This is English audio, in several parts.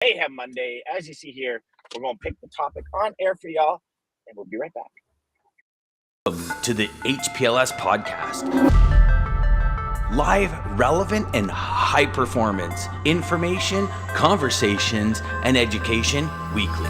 Mayhem Monday. As you see here, we're going to pick the topic on air for y'all, and we'll be right back. To the HPLS podcast. Live, relevant, and high performance information, conversations, and education weekly.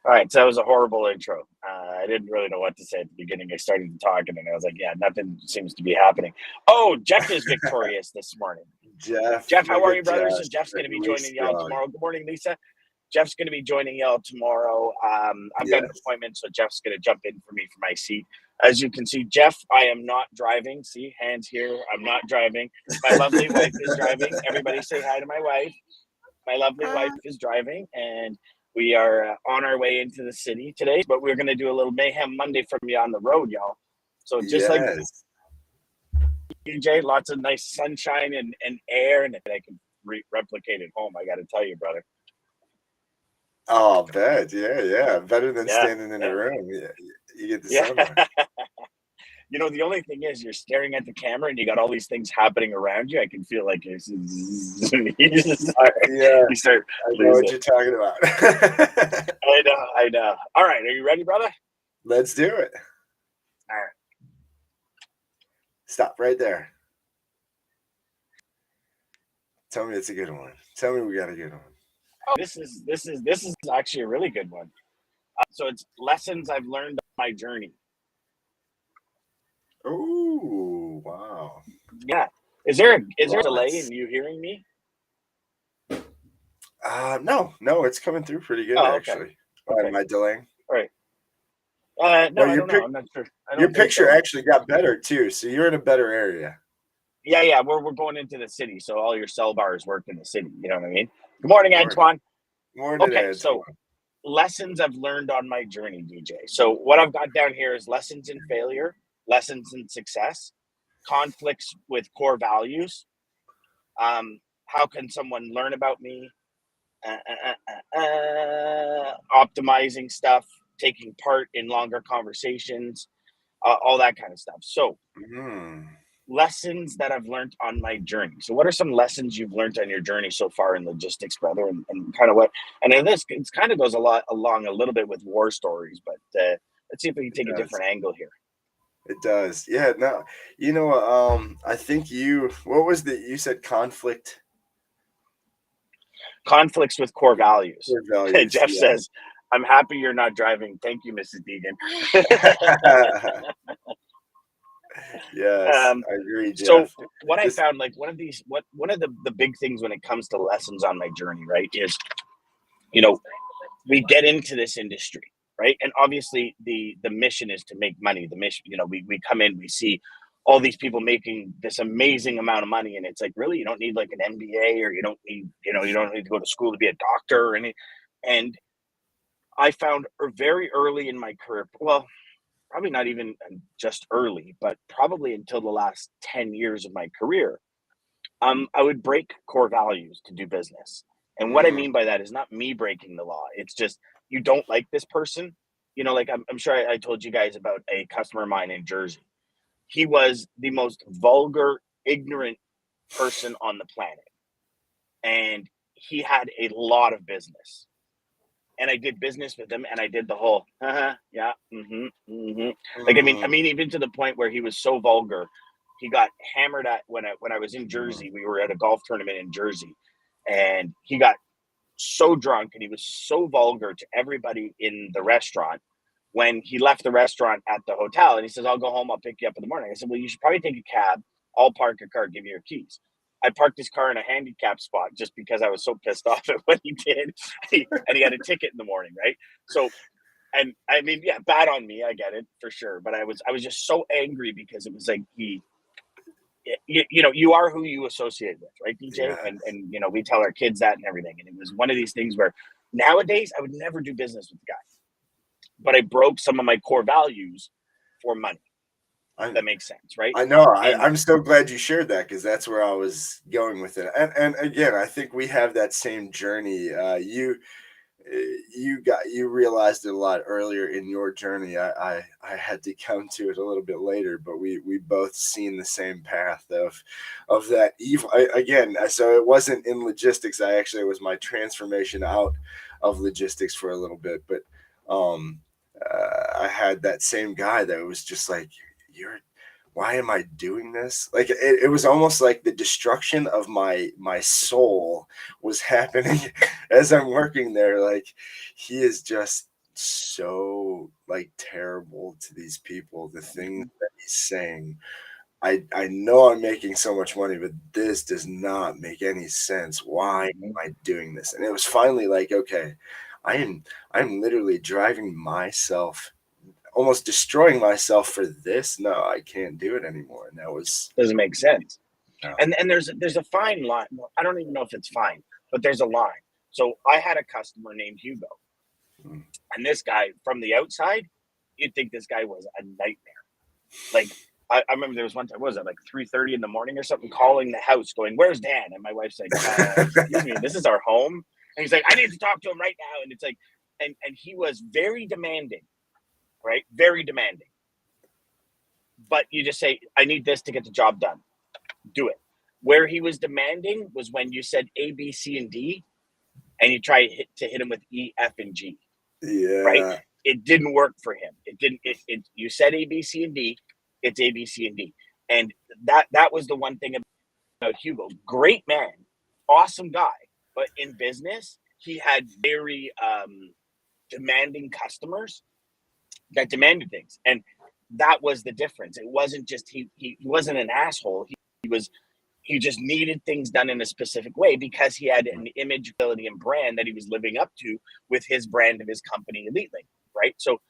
All right, so that was a horrible intro. I didn't really know what to say at the beginning. I started to talk, and then I was like, yeah, nothing seems to be happening. Oh, Jeff is victorious this morning. Jeff, how are you, brother? So Jeff's going to be joining y'all tomorrow. Good morning, Lisa. Jeff's going to be joining y'all tomorrow. I've got an appointment, so Jeff's going to jump in for me for my seat. As you can see, Jeff, I am not driving. See, hands here. I'm not driving. My lovely wife is driving. Everybody say hi to my wife. My lovely wife is driving, and we are on our way into the city today, but we're going to do a little Mayhem Monday from you on the road, y'all. So just like DJ, lots of nice sunshine and air, and I can replicate at home, I got to tell you, brother. Oh, I bet. Yeah. Better than standing in a room. Yeah. You get the sunlight. You know, the only thing is you're staring at the camera and you got all these things happening around you. I can feel like you start I know what you're talking about. I know. All right. Are you ready, brother? Let's do it. All right. Stop right there. Tell me it's a good one. Tell me we got a good one. Oh, this is actually a really good one. So it's lessons I've learned on my journey. Oh, wow. Yeah. Is there a delay in you hearing me? No, it's coming through pretty good, actually. Okay. Am I delaying? All right. No, I don't know. I'm not sure. Your picture actually got better too, so you're in a better area. Yeah. We're going into the city, so all your cell bars work in the city. You know what I mean? Good morning, Antoine. Morning, okay, Antoine. So lessons I've learned on my journey, DJ. So what I've got down here is lessons in failure, lessons in success, conflicts with core values. How can someone learn about me? Optimizing stuff, taking part in longer conversations, all that kind of stuff. So lessons that I've learned on my journey. So what are some lessons you've learned on your journey so far in logistics, brother? And kind of what, and in this, it kind of goes along a little bit with war stories, but let's see if we can take a different angle here. It does. Yeah, no, I think you said conflicts with core values. Jeff says, I'm happy you're not driving. Thank you, Mrs. Deegan. Yes, I agree, Jeff. So what I found, like one of the big things when it comes to lessons on my journey, right, is, we get into this industry, right? And obviously the mission is to make money. The mission, we come in, we see all these people making this amazing amount of money. And it's like, really, you don't need like an MBA, or you don't need to go to school to be a doctor or anything. And I found very early in my career, well, probably not even just early, but probably until the last 10 years of my career, I would break core values to do business. And what I mean by that is not me breaking the law. It's just, you don't like this person. Like I'm sure I told you guys about a customer of mine in Jersey. He was the most vulgar, ignorant person on the planet. And he had a lot of business. And I did business with him, and I did the whole, Like, I mean, even to the point where he was so vulgar, he got hammered at when I was in Jersey. We were at a golf tournament in Jersey, and he got so drunk, and he was so vulgar to everybody in the restaurant. When he left the restaurant at the hotel, and he says, I'll go home, I'll pick you up in the morning. I said, well, you should probably take a cab. I'll park your car, give you your keys. I parked his car in a handicap spot just because I was so pissed off at what he did. And he had a ticket in the morning, right? So, and I mean, yeah, bad on me. I get it for sure. But I was just so angry because it was like you are who you associate with, right, DJ? Yeah. And we tell our kids that and everything. And it was one of these things where nowadays I would never do business with the guy. But I broke some of my core values for money. That makes sense, right? I know. I'm so glad you shared that, because that's where I was going with it. And again, I think we have that same journey. you realized it a lot earlier in your journey. I had to come to it a little bit later, but we both seen the same path of that evil again. So it wasn't in logistics. It was my transformation out of logistics for a little bit, but I had that same guy that was just like, why am I doing this? Like it was almost like the destruction of my soul was happening as I'm working there. Like he is just so like terrible to these people. The things that he's saying, I know I'm making so much money, but this does not make any sense. Why am I doing this? And it was finally like, okay, I'm literally driving myself, almost destroying myself for this. No, I can't do it anymore. And that doesn't make sense. No. And there's a fine line. I don't even know if it's fine, but there's a line. So I had a customer named Hugo, and this guy from the outside, you'd think this guy was a nightmare. Like I remember there was one time, what was it, like 3:30 in the morning or something, calling the house going, "Where's Dan?" And my wife's like, "Excuse me, this is our home." And he's like, "I need to talk to him right now." And it's like, and he was very demanding. Right? Very demanding. But you just say, "I need this to get the job done." Do it. Where he was demanding was when you said A, B, C, and D, and you try to hit him with E, F, and G. Yeah. Right? It didn't work for him. It didn't. You said A, B, C, and D. It's A, B, C, and D. And that was the one thing about Hugo. Great man, awesome guy, but in business, he had very demanding customers that demanded things, and that was the difference. It wasn't just he wasn't an asshole. He just needed things done in a specific way because he had an image, ability, and brand that he was living up to with his brand of his company, Elite Link, right? So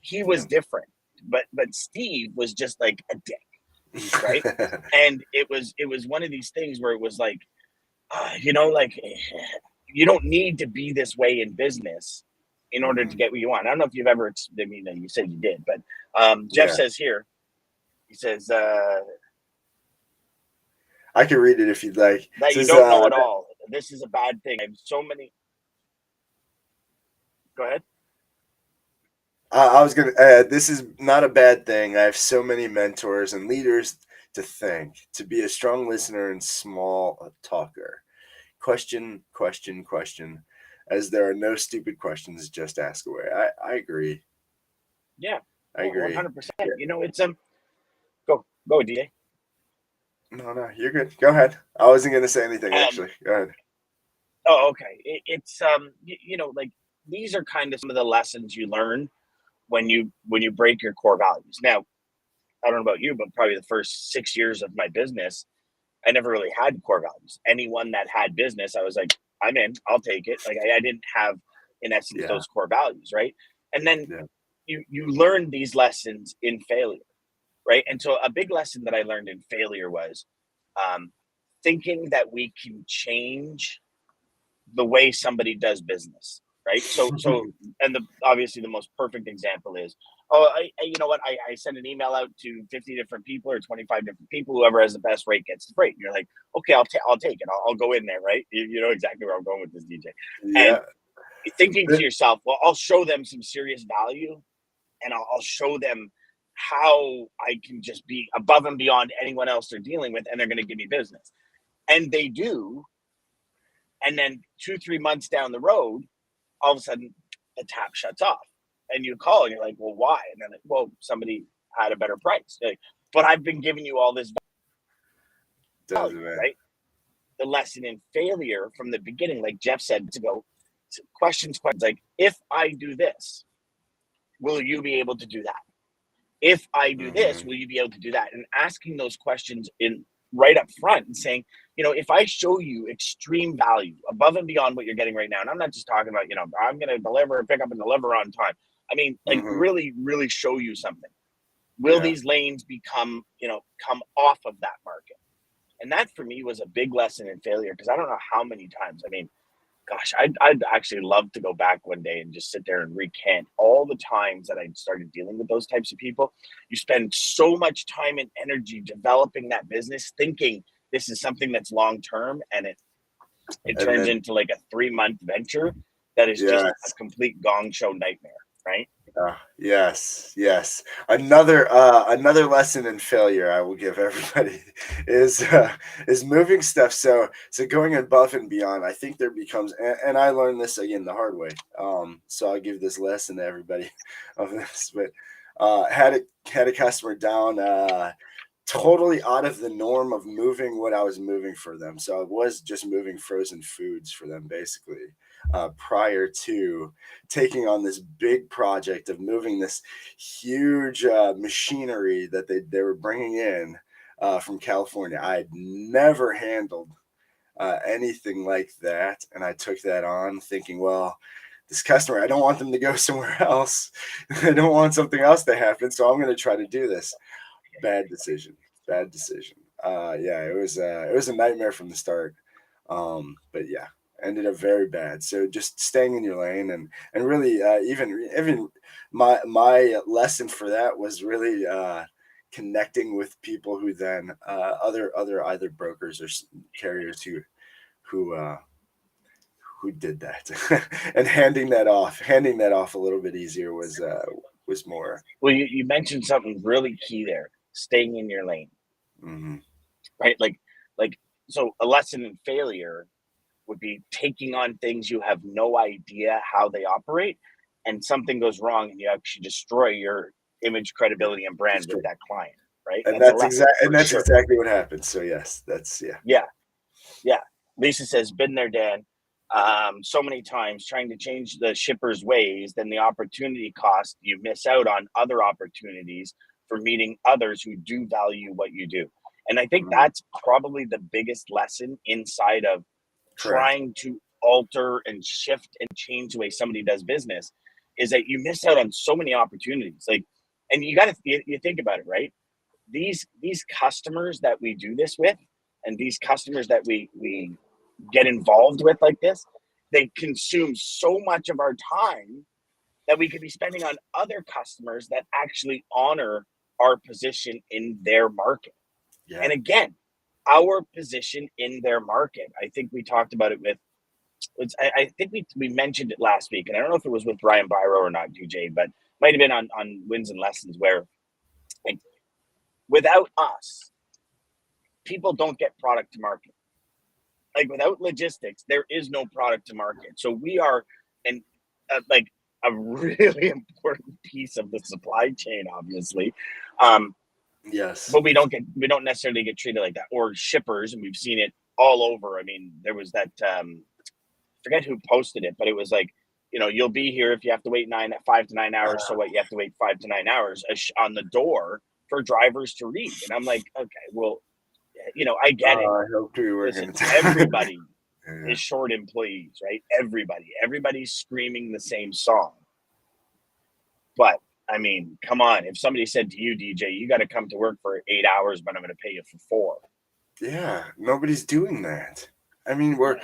he was different, but Steve was just like a dick, right? And it was one of these things where it was like, like you don't need to be this way in business in order to get what you want. I don't know if you've ever, I mean, you said you did, but Jeff says here, he says, I can read it if you'd like. That you don't know at all. This is a bad thing. I have so many. Go ahead. I was going to, this is not a bad thing. I have so many mentors and leaders to thank, to be a strong listener and small talker. Question. As there are no stupid questions, just ask away. I agree. Yeah. I agree. 100%. You know, it's go DJ. No, you're good. Go ahead. I wasn't going to say anything actually. Go ahead. Oh, okay. It's like these are kind of some of the lessons you learn when you break your core values. Now, I don't know about you, but probably the first 6 years of my business, I never really had core values. Anyone that had business, I was like, I'm in, I'll take it. Like I didn't have, in essence, those core values, right? And then you learn these lessons in failure, right? And so a big lesson that I learned in failure was thinking that we can change the way somebody does business, right? So and obviously the most perfect example is, you know what? I send an email out to 50 different people or 25 different people. Whoever has the best rate gets the freight. And you're like, okay, I'll take it. I'll go in there, right? You know exactly where I'm going with this, DJ. Yeah. And thinking to yourself, well, I'll show them some serious value, and I'll show them how I can just be above and beyond anyone else they're dealing with, and they're going to give me business. And they do. And then 2-3 months down the road, all of a sudden the tap shuts off. And you call and you're like, well, why? And then, like, well, somebody had a better price. Like, but I've been giving you all this value, right? The lesson in failure from the beginning, like Jeff said, to go questions. Like, if I do this, will you be able to do that? If I do this, will you be able to do that? And asking those questions in right up front and saying, if I show you extreme value above and beyond what you're getting right now, and I'm not just talking about, I'm going to deliver, pick up and deliver on time. I mean, like really, really show you something. Will these lanes come off of that market? And that for me was a big lesson in failure, because I don't know how many times, I mean, gosh, I'd actually love to go back one day and just sit there and recant all the times that I started dealing with those types of people. You spend so much time and energy developing that business, thinking this is something that's long-term, and it turns into like a 3-month venture. that is just a complete gong show nightmare, right? Yes. Another lesson in failure I will give everybody is moving stuff. So going above and beyond. I think there becomes, and I learned this again the hard way. So I'll give this lesson to everybody of this. But had a customer down totally out of the norm of moving what I was moving for them. So I was just moving frozen foods for them basically. Prior to taking on this big project of moving this huge machinery that they were bringing in from California. I had never handled anything like that. And I took that on thinking, well, this customer, I don't want them to go somewhere else. I don't want something else to happen. So I'm going to try to do this. Bad decision. Yeah, it was a nightmare from the start. But yeah, ended up very bad. So just staying in your lane and really even my lesson for that was really connecting with people who then other either brokers or carriers who did that and handing that off a little bit easier was more. Well, you mentioned something really key there, staying in your lane. Mm-hmm. Right? Like so a lesson in failure would be taking on things you have no idea how they operate, and something goes wrong and you actually destroy your image, credibility, and brand with that client, right? And that's exactly what happened. So yes, yeah. Lisa says, been there, Dan. So many times trying to change the shipper's ways, then the opportunity cost, you miss out on other opportunities for meeting others who do value what you do. And I think that's probably the biggest lesson inside of trying to alter and shift and change the way somebody does business, is that you miss out on so many opportunities. Like, and you think about it, right? These customers that we do this with, and these customers that we get involved with like this, they consume so much of our time that we could be spending on other customers that actually honor our position in their market. Yeah. And again, our position in their market, I think we talked about it with, I think we mentioned it last week, and I don't know if it was with Brian Byro or not, DJ, but might have been on Wins and Lessons, where like, without us, people don't get product to market. Like, without logistics, there is no product to market. So we are a really important piece of the supply chain, obviously. Yes. But we don't necessarily get treated like that, or shippers, and we've seen it all over. I mean, there was that forget who posted it, but it was like, you'll be here if you have to wait 5 to 9 hours. So what, you have to wait 5 to 9 hours on the door for drivers to read. And I'm like, okay, well, I get it. I hope we were. Listen, everybody is short employees, right? Everybody's screaming the same song. But I mean, come on. If somebody said to you, DJ, you got to come to work for 8 hours, but I'm going to pay you for 4. Yeah, nobody's doing that. I mean, we're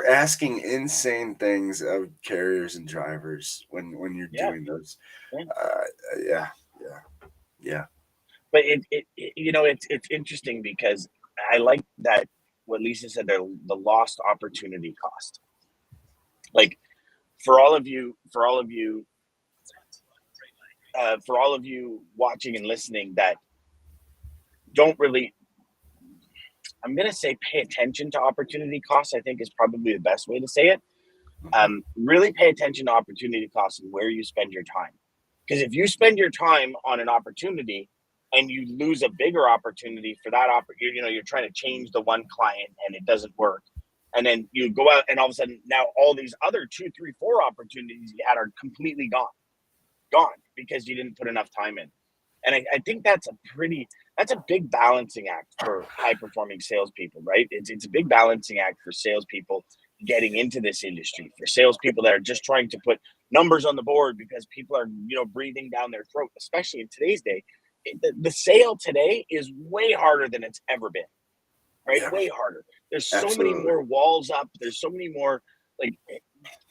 asking insane things of carriers and drivers when you're doing those. Yeah. But it's interesting because I like that what Lisa said, the lost opportunity cost. Like, for all of you watching and listening that don't really, I'm going to say, pay attention to opportunity costs, I think is probably the best way to say it. Really pay attention to opportunity costs and where you spend your time. Because if you spend your time on an opportunity and you lose a bigger opportunity for that opportunity, you're trying to change the one client and it doesn't work. And then you go out and all of a sudden now all these other 2, 3, 4 opportunities you had are completely gone because you didn't put enough time in. And I think that's a big balancing act for high performing salespeople, right? It's a big balancing act for salespeople getting into this industry, for salespeople that are just trying to put numbers on the board because people are, breathing down their throat, especially in today's day. The sale today is way harder than it's ever been, right? Yeah. Way harder. There's so many more walls up. There's so many more, like,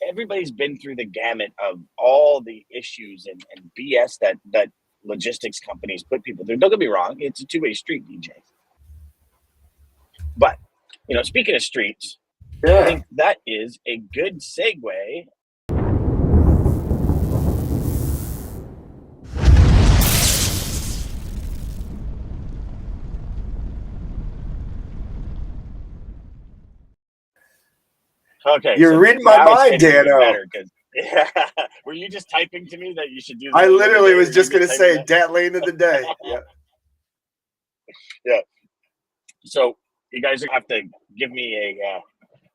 everybody's been through the gamut of all the issues and BS that logistics companies put people through. Don't get me wrong. It's a two-way street, DJ. But, speaking of streets, I think that is a good segue. Okay, You're so reading my now it's mind, getting even Dano. better because were you just typing to me that you should do? I literally was just gonna say dat lane of the day. Yeah. Yeah. So you guys have to give me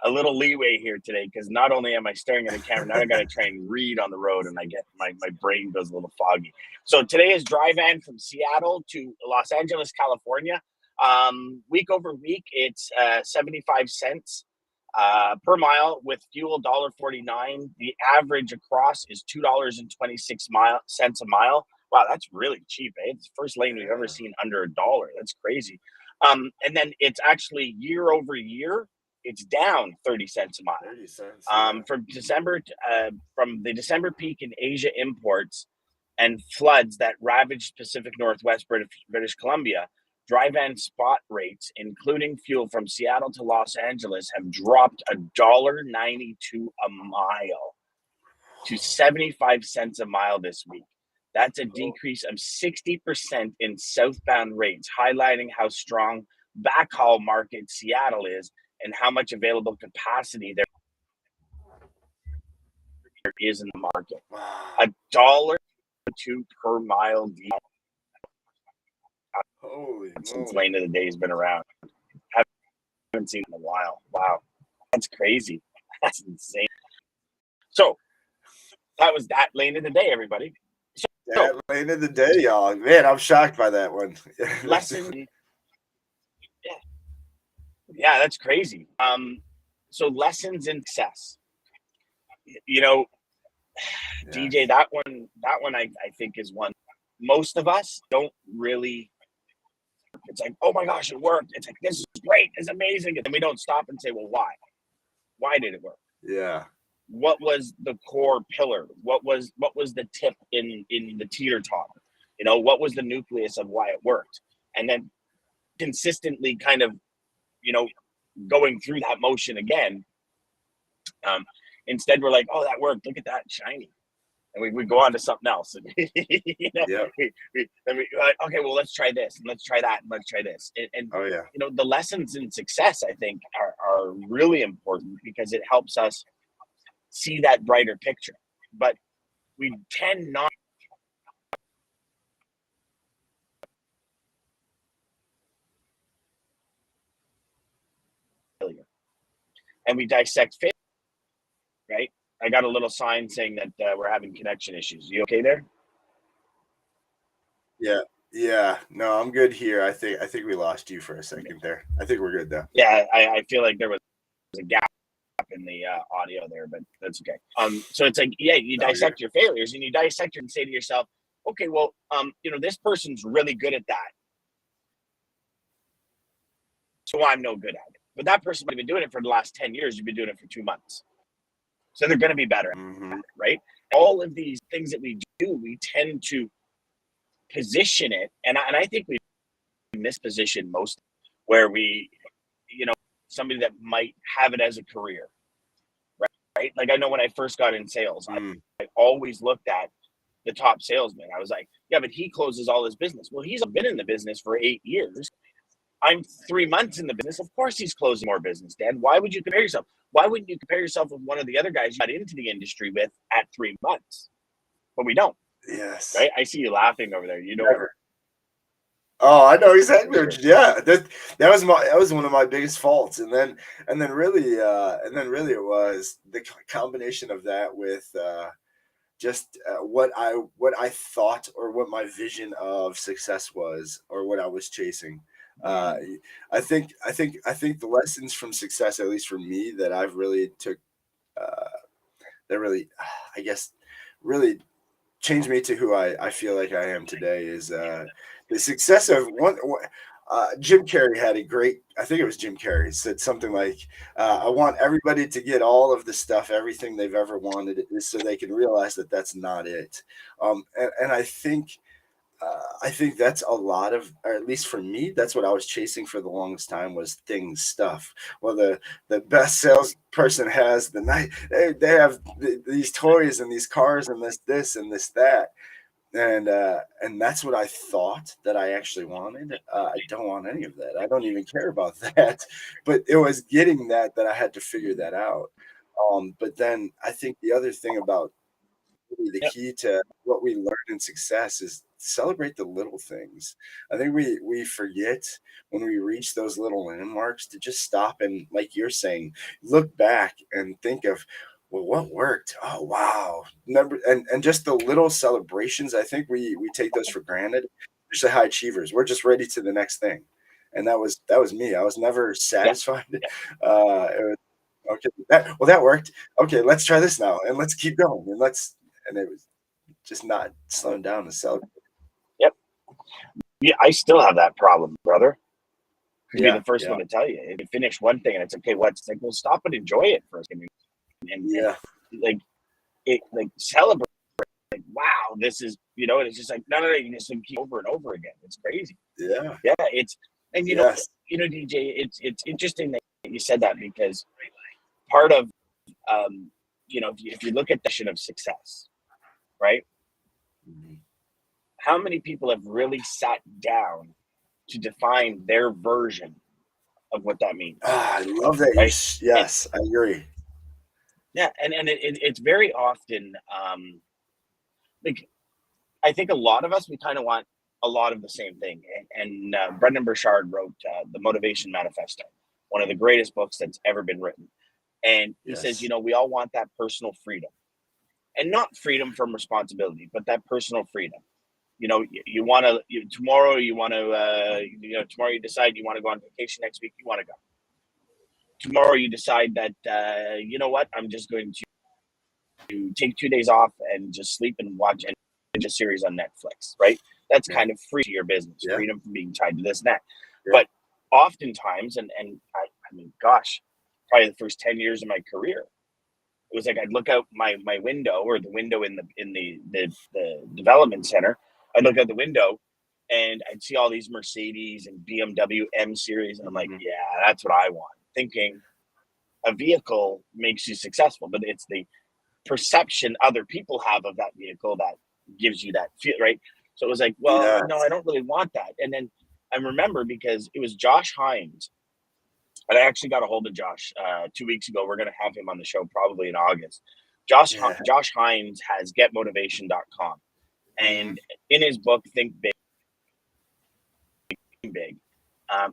a little leeway here today because not only am I staring at the camera, now I got to try and read on the road, and I get my brain goes a little foggy. So today is dry van from Seattle to Los Angeles, California. Week over week, it's 75 cents per mile with fuel $1.49. The average across is $2.26 cents a mile. Wow, that's really cheap. Eh? It's the first lane we've ever seen under $1. That's crazy. And then it's actually year over year, it's down 30 cents a mile. 30 cents. From the December peak in Asia imports and floods that ravaged Pacific Northwest British Columbia, dry van spot rates, including fuel from Seattle to Los Angeles, have dropped $1.92 a mile to 75 cents a mile this week. That's a decrease of 60% in southbound rates, highlighting how strong backhaul market Seattle is and how much available capacity there is in the market. $1.02 per mile Holy since moly. lane of the day has been around. Haven't seen it in a while. Wow, that's crazy. That's insane. So that was that lane of the day, everybody. That lane of the day, y'all. Man, I'm shocked by that one. Lesson. Yeah, that's crazy. So lessons in success. You know, DJ, that one I think is one most of us don't really. It's like, oh my gosh, it worked. It's like, this is great. It's amazing. And we don't stop and say, well, why? Why did it work? Yeah. What was the core pillar? What was the tip in the teeter top? You know, what was the nucleus of why it worked? And then consistently kind of, you know, going through that motion again. Instead, we're like, oh, that worked. Look at that, shiny. And we go on to something else. And, you know, Yep. then we like, okay, well, let's try this, and let's try that, and let's try this. And Oh yeah. you know, the lessons in success, I think, are really important because it helps us see that brighter picture. But we tend not. And we dissect failure, right? I got a little sign saying that we're having connection issues. You okay there? Yeah. Yeah. No, I'm good here. I think we lost you for a second there. I think we're good though. Yeah, I feel like there was a gap in the audio there, but that's okay. So it's like, yeah, you dissect your failures and you dissect and say to yourself, okay, well, you know, this person's really good at that, so I'm no good at it. But that person might have been doing it for the last 10 years. You've been doing it for 2 months. So they're going to be better at it, right? All of these things that we do, we tend to position it. And I think we misposition most where we, you know, somebody that might have it as a career, right? Like I know when I first got in sales, I always looked at the top salesman. I was like, yeah, but he closes all his business. Well, he's been in the business for 8 years. I'm 3 months in the business. Of course he's closing more business, Dan. Why would you compare yourself? Why wouldn't you compare yourself with one of the other guys you got into the industry with at 3 months? But we don't. Yes. Right? I see you laughing over there. You know. Never. Oh, I know exactly. Yeah, that was one of my biggest faults, and then really it was the combination of that with just what I thought or what my vision of success was or what I was chasing. I think the lessons from success, at least for me, that I've really took that really, I guess, really changed me to who I feel like I am today is the success of one. Jim Carrey had a great, I think it was Jim Carrey, said something like, I want everybody to get all of the stuff, everything they've ever wanted, so they can realize that that's not it. And I think I think that's a lot of, or at least for me, that's what I was chasing for the longest time was things, stuff. Well, the best salesperson has the night. They have these toys and these cars and this and this that, and that's what I thought that I actually wanted. I don't want any of that. I don't even care about that. But it was getting that I had to figure that out. But then I think the other thing about really the Yep. key to what we learn in success is celebrate the little things. I think we forget when we reach those little landmarks to just stop and, like you're saying, look back and think of, well, what worked? Oh wow. Number and just the little celebrations, I think we take those for granted. Especially high achievers. We're just ready to the next thing. And that was me. I was never Yeah. satisfied. It was okay. That worked. Okay, let's try this now and let's keep going and it was just not slowing down to celebrate. Yep. Yeah, I still have that problem, brother. To be Yeah, the first yeah, one to tell you, if you finish one thing and it's okay, what's like, well, stop and enjoy it for a second, and yeah, like like celebrate. Like, wow, this is and it's just like no, you just like, keep over and over again. It's crazy. yeah, Yeah, it's and yes. DJ, it's interesting that you said that because part of if you look at the definition of success, right? Mhm. How many people have really sat down to define their version of what that means, I love that right? And yes, I agree. yeah, and it's very often like I think a lot of us we kind of want a lot of the same thing. And Brendan Burchard wrote the Motivation Manifesto, one of the greatest books that's ever been written. And he says, Yes. we all want that personal freedom, and not freedom from responsibility, but that personal freedom. You want to tomorrow. You want to tomorrow you decide you want to go on vacation. Next week you want to go. Tomorrow you decide that what, I'm just going to take 2 days off and just sleep and watch a series on Netflix, right? That's Yeah, kind of free to your business, yeah, freedom from being tied to this and that. yeah. But oftentimes, and I mean, gosh, probably the first 10 years of my career, it was like I'd look out my window, or the window in the development center. I'd look out the window and I'd see all these Mercedes and BMW M series, and I'm like, Mhm. yeah, that's what I want. Thinking a vehicle makes you successful, but it's the perception other people have of that vehicle that gives you that feel, right? So it was like, well, no, Yes. I don't really want that. And then I remember because it was Josh Hines, and I actually got a hold of Josh 2 weeks ago. We're going to have him on the show probably in August. Yeah. Josh Hines has getmotivation.com. Mhm. And in his book, Think Big,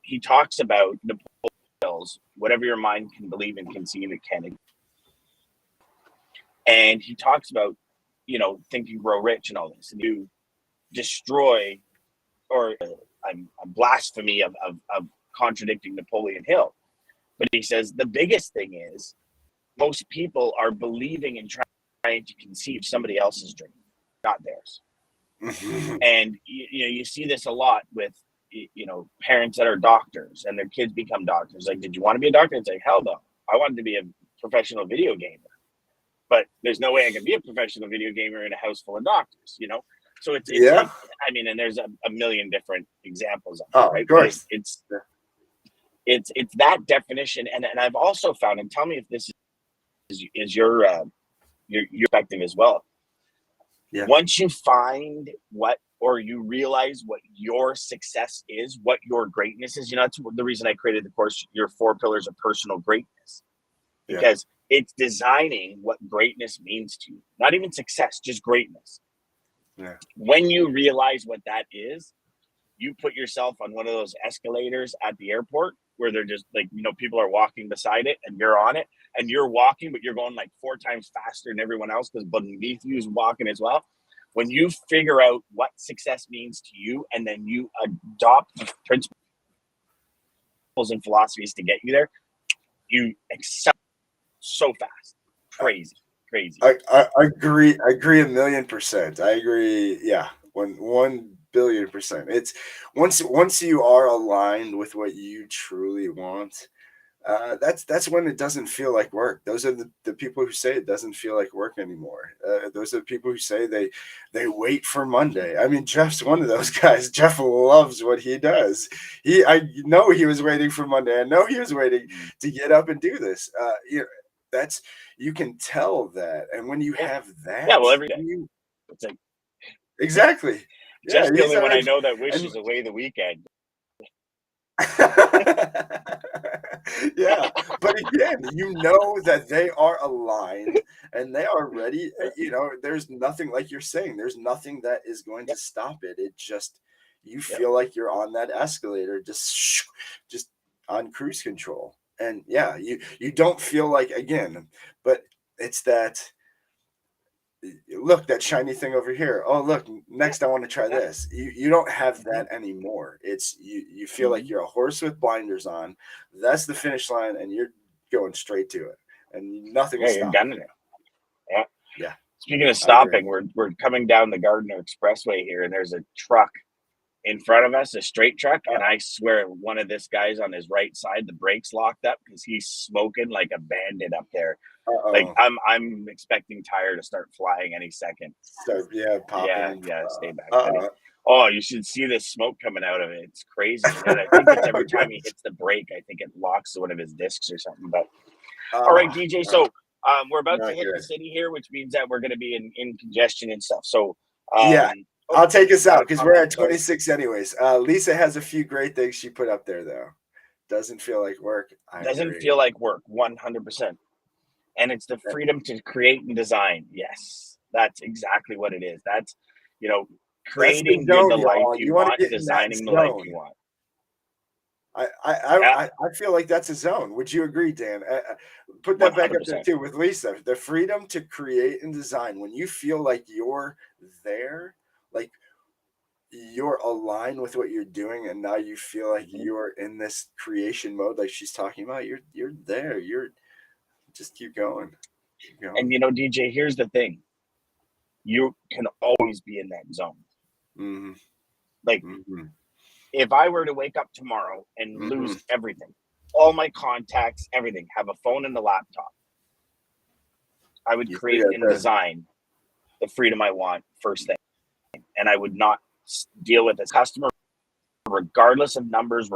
he talks about the pills, whatever your mind can believe and conceive, it can. And he talks about, Think and Grow Rich and all this. And you destroy, or I'm a blasphemy of contradicting Napoleon Hill. But he says the biggest thing is most people are believing and trying to conceive somebody else's dream, not theirs. Mhm. And you see this a lot with parents that are doctors and their kids become doctors. Like, did you want to be a doctor? It's like, hell no, I wanted to be a professional video gamer. But there's no way I can be a professional video gamer in a house full of doctors. So it's Yeah. like, I mean, and there's a million different examples of it, Oh, of right? But course. Yeah. it's that definition, and I've also found, and tell me if this is your perspective as well. Yeah. Once you find what, or you realize what your success is, what your greatness is, that's the reason I created the course, Your 4 Pillars of Personal Greatness, Yeah. because it's designing what greatness means to you. Not even success, just greatness. Yeah. When you realize what that is, you put yourself on one of those escalators at the airport where they're just like, people are walking beside it and you're on it, and you're walking, but you're going like 4 times faster than everyone else because beneath you is walking as well. When you figure out what success means to you and then you adopt the principles and philosophies to get you there, you excel so fast. Crazy, crazy. I agree. I agree 1,000,000%. I agree. Yeah, 1,000,000,000%. It's once you are aligned with what you truly want, That's when it doesn't feel like work. Those are the people who say it doesn't feel like work anymore. Those are the people who say they wait for Monday. I mean, Jeff's one of those guys. Jeff loves what he does. I know he was waiting for Monday. I know he was waiting to get up and do this. That's, you can tell that, and when you have that, well, every day. It's like, exactly. Jeff's the he's only one I already, know that and wishes away the weekend. yeah, but again, you know that they are aligned and they are ready. There's nothing, like you're saying, there's nothing that is going to stop it. It just, you feel like you're on that escalator, just on cruise control. And yeah, you don't feel like, again, but it's that, look, that shiny thing over here. Oh, look, next I want to try this. You don't have that anymore. It's you feel like you're a horse with blinders on. That's the finish line, and you're going straight to it, and nothing will you're stop done you. in it. Yeah. Yeah. Speaking of stopping, we're coming down the Gardner Expressway here, and there's a truck in front of us, a straight truck, and I swear one of this guy's on his right side, the brakes locked up because he's smoking like a bandit up there. Like I'm expecting tire to start flying any second. So popping. Yeah, stay back, buddy. Oh, you should see the smoke coming out of it. It's crazy. And I think it's every time he hits the brake, I think it locks one of his discs or something. But all right, DJ. So we're about to hit the city here, which means that we're going to be in congestion and stuff. So I'll take us out because we're at 26 anyways. Lisa has a few great things she put up there, though. Doesn't feel like work. Doesn't feel like work, 100%. And it's the freedom to create and design. Yes, that's exactly what it is. That's, creating the life you want, designing the life you want. I feel like that's a zone. Would you agree, Dan? Put that 100%. Back up there too with Lisa. The freedom to create and design. When you feel like you're there, like you're aligned with what you're doing, and now you feel like you're in this creation mode, like she's talking about. You're there. You're just keep going. And DJ, here's the thing: you can always be in that zone. Mm-hmm. Like. Mm-hmm. If I were to wake up tomorrow and lose everything, all my contacts, everything, have a phone and a laptop, I would create and design the freedom I want first thing. And I would not deal with a customer, regardless of numbers,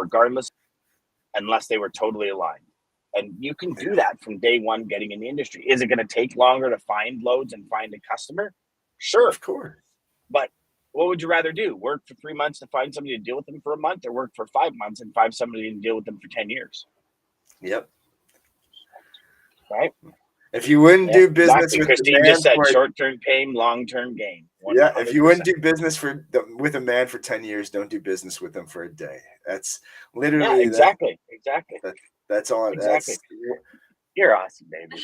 unless they were totally aligned. And you can do that from day one getting in the industry. Is it going to take longer to find loads and find a customer? Sure. Of course. But what would you rather do? Work for 3 months to find somebody to deal with them for a month, or work for 5 months and find somebody to deal with them for 10 years? Yep. Right? If you wouldn't do business with Christine just said short-term pain, long-term gain. 100%. Yeah, if you wouldn't do business with a man for 10 years, don't do business with him for a day. That's literally exactly. That's all. Exactly. You're awesome, baby.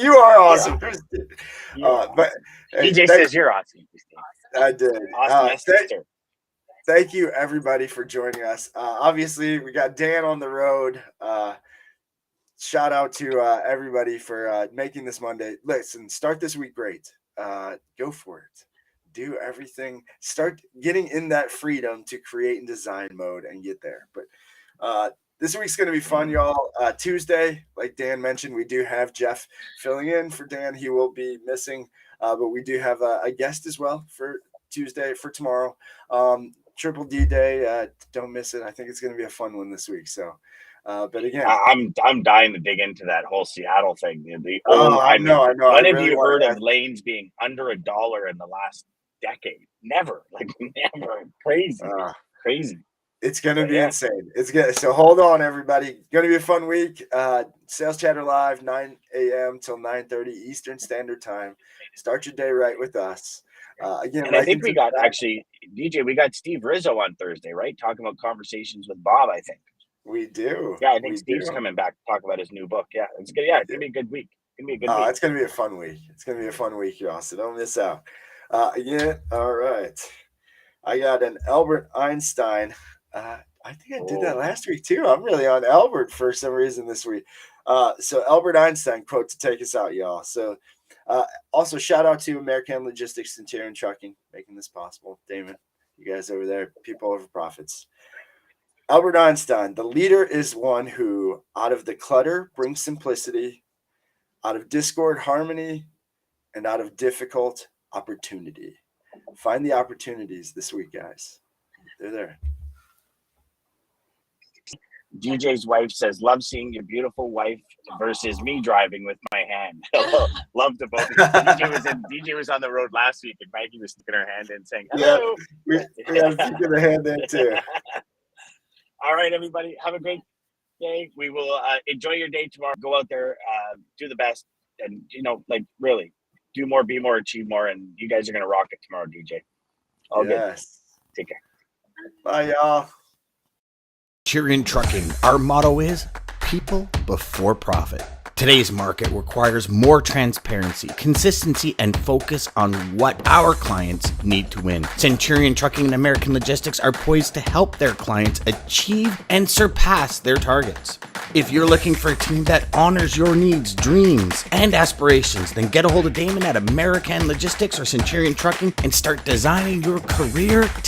You are awesome. But DJ says you're awesome, Christine. I did. Awesome, sister. Thank you, everybody, for joining us. Obviously, we got Dan on the road. Shout out to everybody for making this Monday. Listen, start this week great. Go for it. Do everything. Start getting in that freedom to create and design mode and get there. But this week's going to be fun, y'all. Tuesday, like Dan mentioned, we do have Jeff filling in for Dan. He will be missing, but we do have a guest as well for Tuesday, for tomorrow. Triple D Day. Don't miss it. I think it's going to be a fun one this week. So, but again, I'm dying to dig into that whole Seattle thing. I know. When have you heard of lanes being under $1 in the last decade? Never. Never. Crazy. It's going to be insane. So hold on, everybody. Going to be a fun week. Sales Chatter Live, 9 a.m. till 9:30 Eastern Standard Time. Start your day right with us. Again, and I think we got DJ, we got Steve Rizzo on Thursday, right? Talking about conversations with Bob, I think. We do. Yeah, I think Steve's coming back to talk about his new book. Yeah, it's good. Yeah, it's going to be a good week. It's going to be a good week. It's going to be a fun week. It's going to be a fun week, y'all. So don't miss out. Again, all right. I got an Albert Einstein. I think I did that last week too. I'm really on Albert for some reason this week. So Albert Einstein quote to take us out, y'all. So also shout out to American Logistics, Centurion Trucking, making this possible. Daman, you guys over there, people over profits. Albert Einstein, the leader is one who out of the clutter brings simplicity, out of discord, harmony, and out of difficult, opportunity. Find the opportunities this week, guys. They're there. DJ's wife says, love seeing your beautiful wife versus me driving with my hand. Love to both. DJ was on the road last week, and Maggie was sticking her hand in saying, hello. Yeah, we have to give a hand in too. All right, everybody. Have a great day. We will enjoy your day tomorrow. Go out there, do the best, and, really do more, be more, achieve more. And you guys are going to rock it tomorrow, DJ. All good. Take care. Bye, y'all. Centurion Trucking, our motto is people before profit. Today's market requires more transparency, consistency, and focus on what our clients need to win. Centurion Trucking and American Logistics are poised to help their clients achieve and surpass their targets. If you're looking for a team that honors your needs, dreams, and aspirations, then get a hold of Daman at American Logistics or Centurion Trucking and start designing your career today.